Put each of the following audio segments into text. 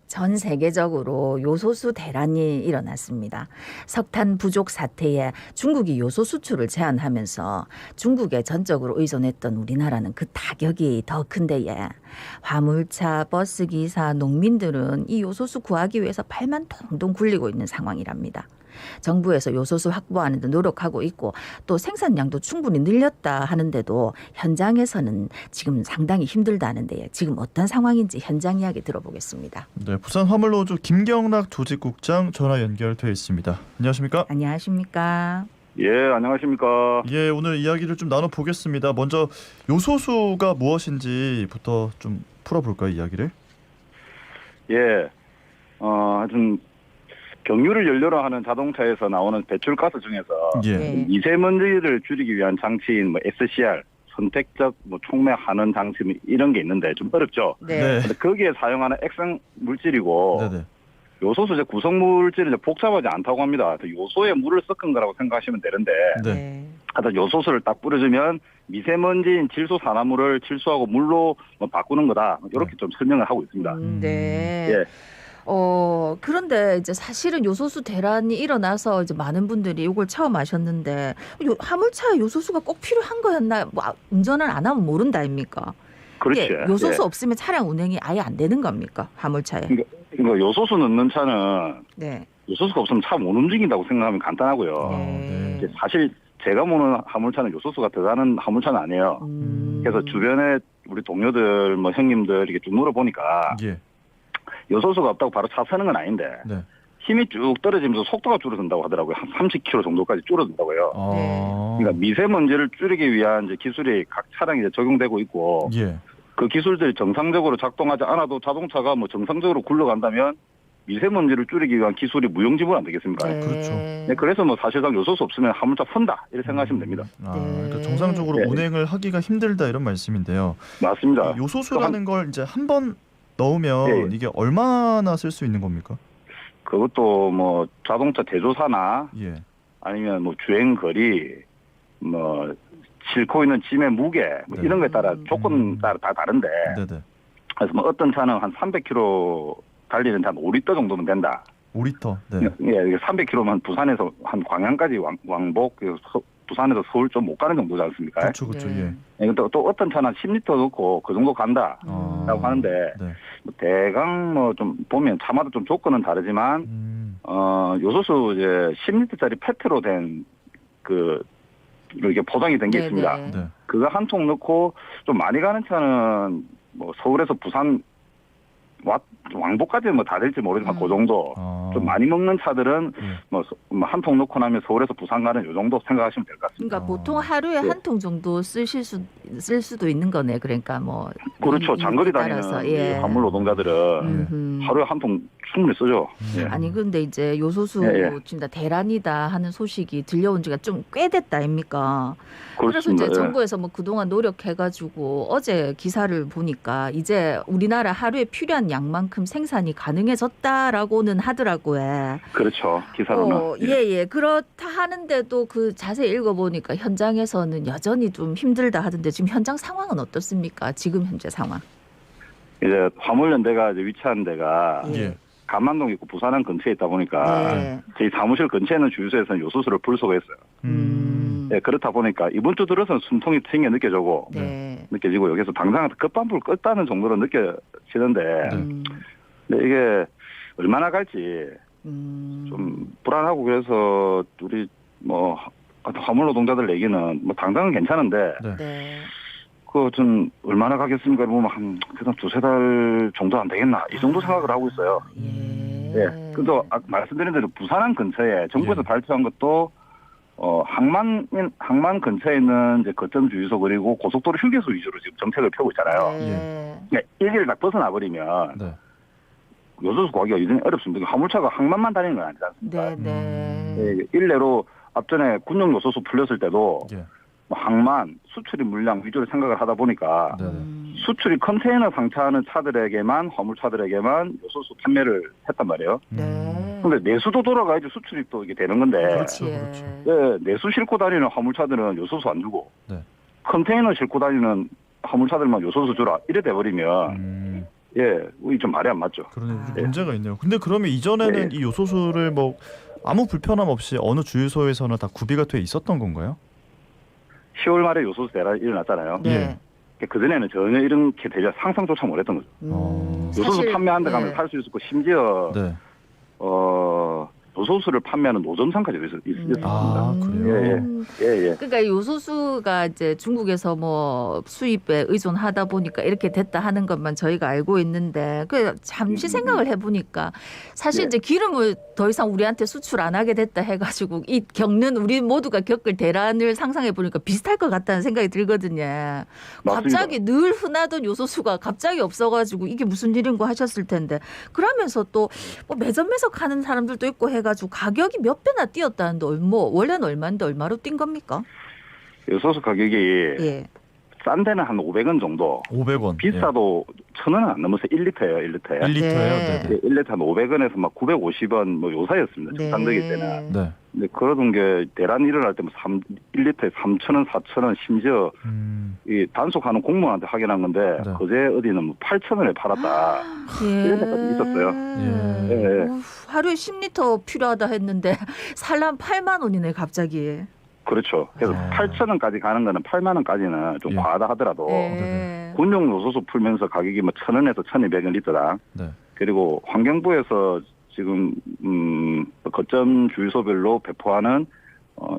전 세계적으로 요소수 대란이 일어났습니다. 석탄 부족 사태에 중국이 요소 수출을 제한하면서 중국에 전적으로 의존했던 우리나라는 그 타격이 더 큰데에 화물차, 버스기사, 농민들은 이 요소수 구하기 위해서 발만 동동 굴리고 있는 상황이랍니다. 정부에서 요소수 확보하는 데 노력하고 있고 또 생산량도 충분히 늘렸다 하는데도 현장에서는 지금 상당히 힘들다는데 지금 어떤 상황인지 현장 이야기 들어보겠습니다. 네, 부산 화물노조 김경락 조직국장 전화 연결돼 있습니다. 안녕하십니까? 안녕하십니까? 예, 안녕하십니까. 예, 오늘 이야기를 좀 나눠보겠습니다. 먼저 요소수가 무엇인지부터 좀 풀어볼까요, 이야기를? 예, 하여튼 경유를 연료로 하는 자동차에서 나오는 배출가스 중에서 예. 네. 미세먼지를 줄이기 위한 장치인 뭐 SCR, 선택적 뭐 촉매 환원 장치 이런 게 있는데 좀 어렵죠. 네. 근데 거기에 사용하는 액상 물질이고 네네. 요소수 이제 구성 물질이 복잡하지 않다고 합니다. 요소에 물을 섞은 거라고 생각하시면 되는데, 네. 하여튼 요소수를 딱 뿌려주면 미세먼지인 질소 산화물을 질소하고 물로 뭐 바꾸는 거다. 이렇게 좀 설명을 하고 있습니다. 네. 예. 그런데 이제 사실은 요소수 대란이 일어나서 이제 많은 분들이 이걸 처음 아셨는데 화물차에 요소수가 꼭 필요한 거였나? 뭐 운전을 안 하면 모른다 아닙니까? 그렇지. 이게 요소수 예. 없으면 차량 운행이 아예 안 되는 겁니까? 화물차에. 그러니까 요소수 넣는 차는 네. 요소수가 없으면 차 못 움직인다고 생각하면 간단하고요. 네. 이제 사실 제가 모는 화물차는 요소수가 들어가는 화물차는 아니에요. 그래서 주변에 우리 동료들, 뭐 형님들 이렇게 쭉 물어보니까 예. 요소수가 없다고 바로 차 서는 건 아닌데 네. 힘이 쭉 떨어지면서 속도가 줄어든다고 하더라고요. 한 30km 정도까지 줄어든다고요. 그러니까 미세먼지를 줄이기 위한 이제 기술이 각 차량에 이제 적용되고 있고 예. 그 기술들이 정상적으로 작동하지 않아도 자동차가 뭐 정상적으로 굴러간다면 미세먼지를 줄이기 위한 기술이 무용지물 안 되겠습니까? 네. 그렇죠. 네, 그래서 뭐 사실상 요소수 없으면 화물차 선다 이렇게 생각하시면 됩니다. 그러니까 정상적으로 네. 운행을 하기가 힘들다 이런 말씀인데요. 맞습니다. 이 요소수라는 걸 이제 한 번 넣으면 네. 이게 얼마나 쓸 수 있는 겁니까? 그것도 뭐 자동차 제조사나 예. 아니면 뭐 주행 거리, 뭐 싣고 있는 짐의 무게 뭐 네. 이런 거에 따라 조건 따라 다 다른데 네네. 그래서 뭐 어떤 차는 한 300km 달리는 한 5리터 정도면 된다. 5리터. 네. 예, 300km면 부산에서 한 광양까지 왕복 부산에서 서울 좀 못 가는 정도지 않습니까? 그렇죠, 그렇죠. 네. 예. 예, 또 어떤 차는 10리터 넣고 그 정도 간다. 라고 하는데 네. 뭐 대강 뭐 좀 보면 차마다 좀 조건은 다르지만 요소수 이제 10리터짜리 페트로 된 그 이렇게 포장이 된 게 있습니다. 네. 그거 한 통 넣고 좀 많이 가는 차는 뭐 서울에서 부산 왕복까지는 뭐 다 될지 모르지만 그 정도. 좀 많이 먹는 차들은 뭐 한 통 넣고 나면 서울에서 부산 가는 요 정도 생각하시면 될 것 같습니다. 그러니까 보통 하루에 네. 한 통 정도 쓸 수도 있는 거네. 그러니까 뭐 그렇죠. 장거리 따라서. 다니는 예. 이 화물 노동자들은 음흠. 하루에 한 통 충분히 쓰죠. 예. 아니 근데 이제 요소수 예. 진짜 대란이다 하는 소식이 들려온 지가 좀 꽤 됐다 아닙니까? 그래서 그렇습니다. 이제 예. 정부에서 뭐 그동안 노력해가지고 어제 기사를 보니까 이제 우리나라 하루에 필요한 양만큼 생산이 가능해졌다라고는 하더라고요. 그렇죠. 기사로는. 예. 그렇다 하는데도 그 자세히 읽어보니까 현장에서는 여전히 좀 힘들다 하던데 지금 현장 상황은 어떻습니까? 지금 현재 상황. 이제 화물연대가 이제 위치한 데가 예. 감만동 있고 부산항 근처에 있다 보니까 네. 저희 사무실 근처에 있는 주유소에서는 요소수를 불소가 했어요. 네, 그렇다 보니까 이번 주 들어서는 숨통이 트인 게 느껴지고 여기서 당장 급반불 껐다는 정도로 느껴지는데 근데 이게 얼마나 갈지 좀 불안하고 그래서 우리 뭐 화물 노동자들 얘기는 뭐 당장은 괜찮은데 네. 그 좀 얼마나 가겠습니까? 보면 한 그냥 2-3달 정도 안 되겠나 이 정도 생각을 하고 있어요. 예. 그래도 말씀드린 대로 부산항 근처에 정부에서 발표한 것도 항만 근처에 있는 이제 거점 주유소 그리고 고속도로 휴게소 위주로 지금 정책을 펴고 있잖아요. 그러니까 일기를 딱 벗어나 버리면 요소수 구하기가 굉장히 어렵습니다. 화물차가 항만만 다니는 건 아니지 않습니까? 예, 일례로 앞전에 군용 요소수 풀렸을 때도 항만 수출입 물량 위주로 생각을 하다 보니까 수출이 컨테이너 상차하는 차들에게만 화물차들에게만 요소수 판매를 했단 말이에요. 근데 내수도 돌아가야지 수출입도 이게 되는 건데 그렇죠. 네, 내수 싣고 다니는 화물차들은 요소수 안 주고 컨테이너 싣고 다니는 화물차들만 요소수 주라 이래 돼버리면 예, 이게 좀 말이 안 맞죠. 그러네요. 아. 문제가 있네요. 근데 그러면 이전에는 이 요소수를 뭐 아무 불편함 없이 어느 주유소에서는 다 구비가 돼 있었던 건가요? 10월 말에 요소수 대란이 일어났잖아요. 네. 그전에는 전혀 이렇게 되지 상상조차 못했던 거죠. 요소수 사실, 판매하는 데 가면 예. 살 수 있었고 심지어 네. 요소수를 판매하는 노점상까지 있었습니다. 아, 그래요? 예. 그러니까 요소수가 이제 중국에서 뭐 수입에 의존하다 보니까 이렇게 됐다 하는 것만 저희가 알고 있는데 그 잠시 생각을 해보니까 사실 예. 이제 기름을 더 이상 우리한테 수출 안 하게 됐다 해가지고 이 겪는 우리 모두가 겪을 대란을 상상해 보니까 비슷할 것 같다는 생각이 들거든요. 맞습니다. 갑자기 늘 흔하던 요소수가 갑자기 없어가지고 이게 무슨 일인고 하셨을 텐데 그러면서 또 뭐 매점매석 하는 사람들도 있고 해가지고 가격이 몇 배나 뛰었다는데 원래는 얼마인데 얼마로 뛴 겁니까? 요소수 가격이 예. 싼 데는 한 500원 정도, 500원. 비싸도 1,000원은 안 넘어서 1리터예요, 1리터에. 1리터예요. 네. 네. 1리터 한 500원에서 막 950원 뭐 요 사이였습니다. 네. 정상적일 때는. 네. 근데 그러던 게 대란이 일어날 때 뭐 1리터에 3,000원, 4,000원 심지어 이 단속하는 공무원한테 확인한 건데 네. 그제 어디는 뭐 8,000원에 팔았다. 이런 데까지 있었어요. 예. 예. 하루에 10리터 필요하다 했는데 살람 8만 원이네 갑자기. 그렇죠. 그래서 아. 8,000원까지 가는 거는 8만 원까지는 좀 예. 과하다 하더라도 예. 군용 요소수 풀면서 가격이 뭐 1,000원에서 1,200원 리터당. 네. 그리고 환경부에서 지금 거점 주유소별로 배포하는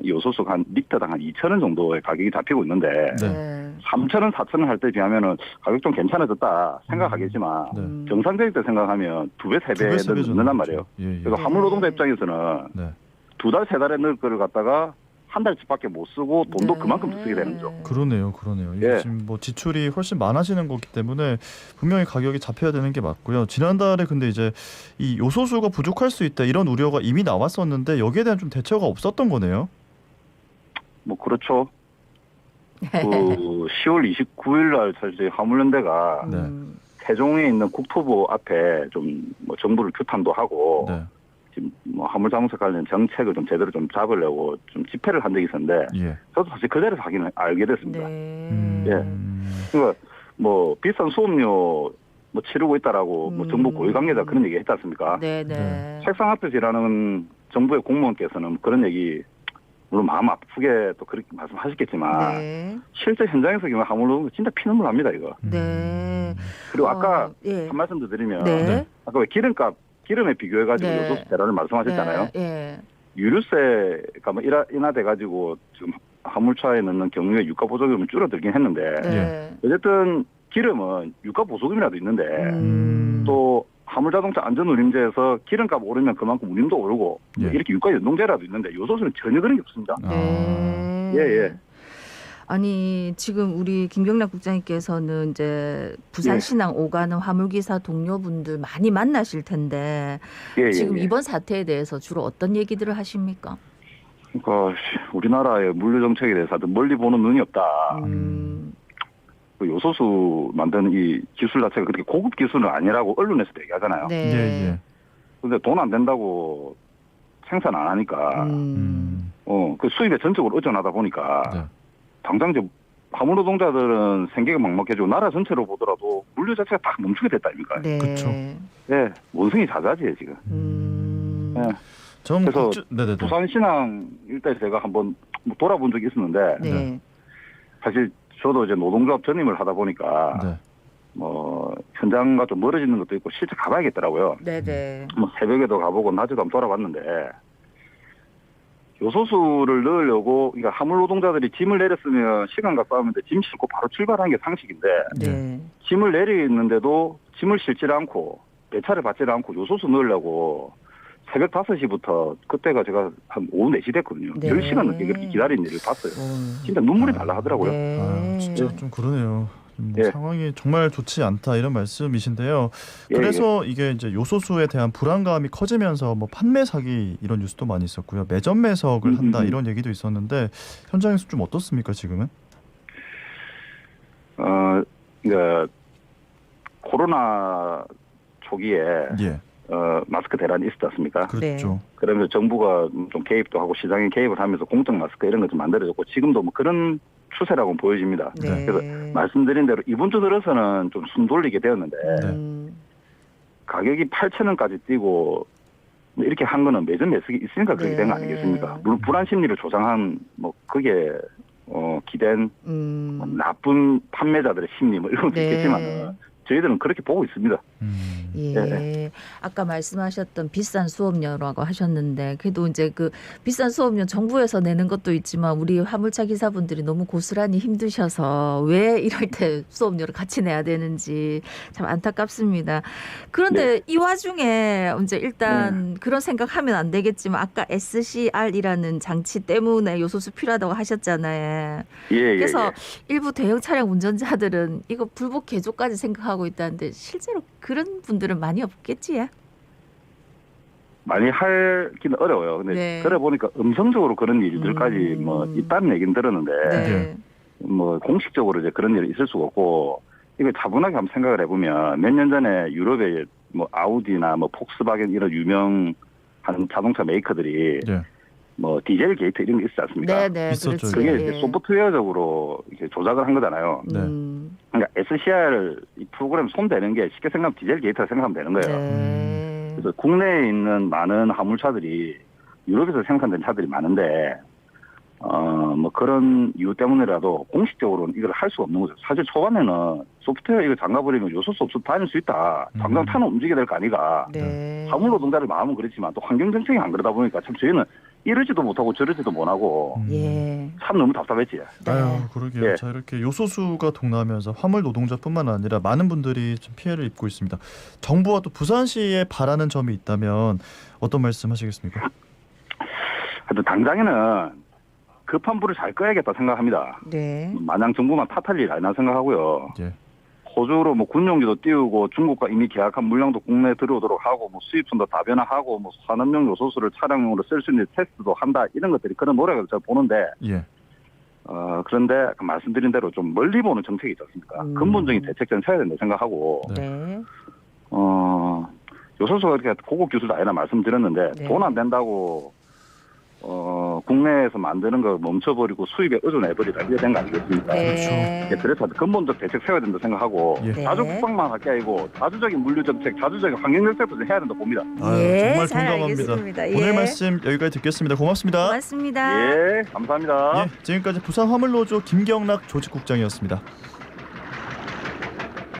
요소수가 한 리터당 한 2,000원 정도의 가격이 잡히고 있는데 네. 3,000원, 4,000원 할 때 비하면은 가격 좀 괜찮아졌다 생각하겠지만 네. 정상적일 때 생각하면 2배, 3배는 넘는단 말이에요. 예. 그래서 화물 노동자 입장에서는 네. 2달, 3달에 넣을 거를 갖다가 한 달치밖에 못 쓰고 돈도 네. 그만큼 더 쓰게 되는 거죠. 그러네요. 이게 예. 지금 뭐 지출이 훨씬 많아지는 거기 때문에 분명히 가격이 잡혀야 되는 게 맞고요. 지난달에 근데 이제 이 요소수가 부족할 수 있다 이런 우려가 이미 나왔었는데 여기에 대한 좀 대처가 없었던 거네요. 뭐 그렇죠. 그 10월 29일 날 사실 화물연대가 네. 세종에 있는 국토부 앞에 좀 뭐 정부를 규탄도 하고 네. 지금 뭐 화물자동차 관련 정책을 좀 제대로 좀 잡으려고 좀 집회를 한 적이 있었는데 예. 저도 사실 그 자리에서 알게 됐습니다. 네. 그러니까 뭐 비싼 수업료 뭐 치르고 있다라고 뭐 정부 고위 관계자 그런 얘기 했지 않습니까? 네. 네. 책상 앞에서 일하는 정부의 공무원께서는 그런 얘기 물론 마음 아프게 또 그렇게 말씀하셨겠지만 네. 실제 현장에서 경우 화물로 진짜 피눈물 납니다 이거. 네. 그리고 아까 예. 한 말씀 더 드리면 네. 아까 왜 기름에 비교해가지고 네. 요소수 대란을 말씀하셨잖아요. 예. 유류세가 뭐 인하돼가지고 지금 화물차에 넣는 경유의 유가 보조금은 줄어들긴 했는데 네. 어쨌든 기름은 유가 보조금이라도 있는데 또 화물자동차 안전운임제에서 기름값 오르면 그만큼 운임도 오르고 예. 이렇게 유가 연동제라도 있는데 요소수는 전혀 그런 게 없습니다. 네. 예. 아니 지금 우리 김경락 국장님께서는 이제 부산신항 오가는 화물기사 동료분들 많이 만나실 텐데 지금 이번 사태에 대해서 주로 어떤 얘기들을 하십니까? 그러니까 우리나라의 물류 정책에 대해서 멀리 보는 눈이 없다. 그 요소수 만드는 이 기술 자체가 그렇게 고급 기술은 아니라고 언론에서도 얘기하잖아요. 네. 근데 돈 안 된다고 생산 안 하니까 그 수입에 전적으로 의존하다 보니까 네. 당장 이제 화물 노동자들은 생계가 막막해지고 나라 전체로 보더라도 물류 자체가 딱 멈추게 됐다 아닙니까? 네. 그쵸. 네, 원성이 자자지예요 지금. 음. 네. 전 그래서 네네네. 부산신항 일대 제가 한번 돌아본 적이 있었는데 네. 사실 저도 이제 노동조합 전임을 하다 보니까 네. 뭐 현장과 좀 멀어지는 것도 있고 실제 가봐야겠더라고요. 네네. 뭐 새벽에도 가보고 낮에도 한번 돌아봤는데 요소수를 넣으려고 그러니까 화물 노동자들이 짐을 내렸으면 시간과 싸우는데 짐 싣고 바로 출발하는 게 상식인데 네. 짐을 내리는데도 짐을 싣지를 않고 배차를 받지를 않고 요소수 넣으려고 새벽 5시부터 그때가 제가 한 오후 4시 됐거든요. 네. 10시간 넘게 그렇게 기다린 일을 봤어요. 진짜 눈물이 날라 하더라고요. 네. 진짜 좀 그러네요. 뭐 예. 상황이 정말 좋지 않다 이런 말씀이신데요. 그래서 이게 이제 요소수에 대한 불안감이 커지면서 뭐 판매 사기 이런 뉴스도 많이 있었고요. 매점 매석을 한다 이런 얘기도 있었는데 현장에서 좀 어떻습니까 지금은? 그러니까 코로나 초기에 예. 마스크 대란이 있었지 않습니까? 그렇죠. 그러면서 정부가 좀 개입도 하고 시장에 개입을 하면서 공적 마스크 이런 것 좀 만들어졌고 지금도 뭐 그런 추세라고 보여집니다. 네. 그래서 말씀드린 대로 이번 주 들어서는 좀 숨 돌리게 되었는데 네. 가격이 8,000원까지 뛰고 뭐 이렇게 한 거는 매점 매석이 있으니까 그렇게 된 거 아니겠습니까? 물론 불안 심리를 조장한 뭐 그게 기댄 뭐 나쁜 판매자들의 심리 뭐 이런 것도 있겠지만은 저희들은 그렇게 보고 있습니다. 예. 네. 아까 말씀하셨던 비싼 수업료라고 하셨는데 그래도 이제 그 비싼 수업료 정부에서 내는 것도 있지만 우리 화물차 기사분들이 너무 고스란히 힘드셔서 왜 이럴 때 수업료를 같이 내야 되는지 참 안타깝습니다. 그런데 네. 이 와중에 이제 일단 그런 생각하면 안 되겠지만 아까 SCR이라는 장치 때문에 요소수 필요하다고 하셨잖아요. 그래서 일부 대형 차량 운전자들은 이거 불법 개조까지 생각하고 있다는데 실제로 그런 분들은 많이 없겠지? 많이 하기는 어려워요. 근데 그래 보니까 음성적으로 그런 일들까지 뭐 있다는 얘기는 들었는데 뭐 공식적으로 이제 그런 일이 있을 수가 없고 이거 차분하게 한번 생각을 해보면 몇 년 전에 유럽에 뭐 아우디나 뭐 폭스바겐 이런 유명한 자동차 메이커들이 뭐 디젤 게이트 이런 게 있지 않습니까? 네, 있었죠. 그게 이제 소프트웨어적으로 이렇게 조작을 한 거잖아요. 그러니까 SCR 이 프로그램 손대는 게 쉽게 생각하면 디젤 게이트라 생각하면 되는 거예요. 그래서 국내에 있는 많은 화물차들이 유럽에서 생산된 차들이 많은데 뭐 그런 이유 때문이라도 공식적으로는 이걸 할 수가 없는 거죠. 사실 초반에는 소프트웨어 이거 잠가버리면 요소수 없어도 다닐 수 있다. 당장 차는 움직여야 될 거 아니가. 화물 노동자를 마음은 그렇지만 또 환경 정책이 안 그러다 보니까 참 저희는 이러지도 못하고 저러지도 못하고 참 너무 답답했지. 아유, 그러게요. 자, 이렇게 요소수가 동나면서 화물 노동자뿐만 아니라 많은 분들이 좀 피해를 입고 있습니다. 정부와 또 부산시에 바라는 점이 있다면 어떤 말씀하시겠습니까? 하여튼 당장에는 급한 불을 잘 꺼야겠다 생각합니다. 마냥 정부만 탓할 일 아니라 생각하고요. 호주로 뭐 군용기도 띄우고 중국과 이미 계약한 물량도 국내에 들어오도록 하고 뭐 수입선도 다변화하고 뭐 산업용 요소수를 차량용으로 쓸 수 있는 테스트도 한다 이런 것들이 그런 노력을 제가 보는데 그런데 말씀드린 대로 좀 멀리 보는 정책이 있지 않습니까? 근본적인 대책전 세워야 된다고 생각하고 요소수가 이렇게 고급 기술도 아니라 말씀드렸는데 돈 안 된다고 국내에서 만드는 걸 멈춰버리고 수입에 의존해버리다 이게 된 거 아니겠습니까? 그래서 근본적 대책 세워야 된다 생각하고 자주 국방만 할 게 아니고 자주적인 물류 정책, 자주적인 환경 정책도 좀 해야 된다 봅니다. 정말 공감합니다. 오늘 말씀 여기까지 듣겠습니다. 고맙습니다. 고맙습니다. 감사합니다. 지금까지 부산 화물노조 김경락 조직국장이었습니다.